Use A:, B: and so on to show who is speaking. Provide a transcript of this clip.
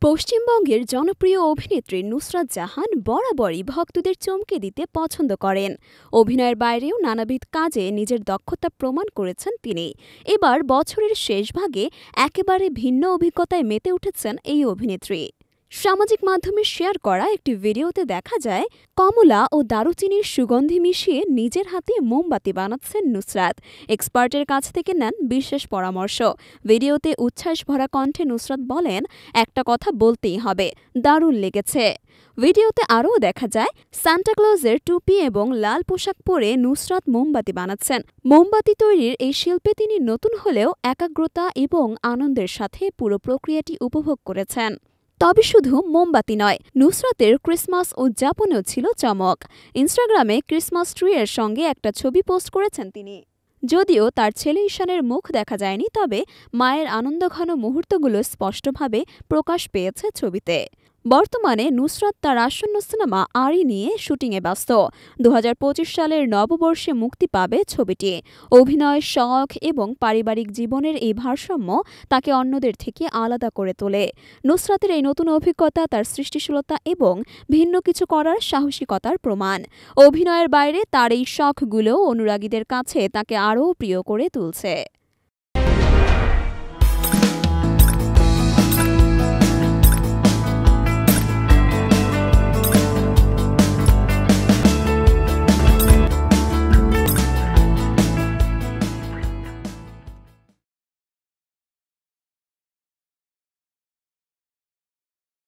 A: পশ্চিমবঙ্গের জনপ্রিয় অভিনেত্রী নুসরাত জাহান বরাবরই ভক্তদের চমকে দিতে পছন্দ করেন। অভিনয়ের বাইরেও নানাবিধ কাজে নিজের দক্ষতা প্রমাণ করেছেন তিনি। এবার বছরের শেষ ভাগে একেবারে ভিন্ন অভিজ্ঞতায় মেতে উঠেছেন এই অভিনেত্রী। সামাজিক মাধ্যমে শেয়ার করা একটি ভিডিওতে দেখা যায় কমলা ও দারুচিনির সুগন্ধি মিশিয়ে নিজের হাতে মোমবাতি বানাচ্ছেন নুসরাত। এক্সপার্টের কাছ থেকে নেন বিশেষ পরামর্শ। ভিডিওতে উচ্ছ্বাস ভরা কণ্ঠে নুসরাত বলেন, একটা কথা বলতেই হবে, দারুণ লেগেছে। ভিডিওতে আরও দেখা যায় সান্টাক্লজের টুপি এবং লাল পোশাক পরে নুসরাত মোমবাতি বানাচ্ছেন। মোমবাতি তৈরির এই শিল্পে তিনি নতুন হলেও একাগ্রতা এবং আনন্দের সাথে পুরো প্রক্রিয়াটি উপভোগ করেছেন। তবে শুধু মোমবাতি নয়, নুসরাতের ক্রিসমাস উদযাপনেও ছিল চমক। ইনস্টাগ্রামে ক্রিসমাস ট্রি এর সঙ্গে একটা ছবি পোস্ট করেছেন তিনি। যদিও তার ছেলে ঈশানের মুখ দেখা যায়নি, তবে মায়ের আনন্দঘন মুহূর্তগুলো স্পষ্টভাবে প্রকাশ পেয়েছে ছবিতে। বর্তমানে নুসরাত তার আসন্ন সিনেমা আরি নিয়ে শুটিংয়ে ব্যস্ত। 2025 সালের নববর্ষে মুক্তি পাবে ছবিটি। অভিনয়, শখ এবং পারিবারিক জীবনের এই ভারসাম্য তাকে অন্যদের থেকে আলাদা করে তোলে। নুসরাতের এই নতুন অভিজ্ঞতা তার সৃষ্টিশীলতা এবং ভিন্ন কিছু করার সাহসিকতার প্রমাণ। অভিনয়ের বাইরে তার এই শখগুলো অনুরাগীদের কাছে তাকে আরও প্রিয় করে তুলছে।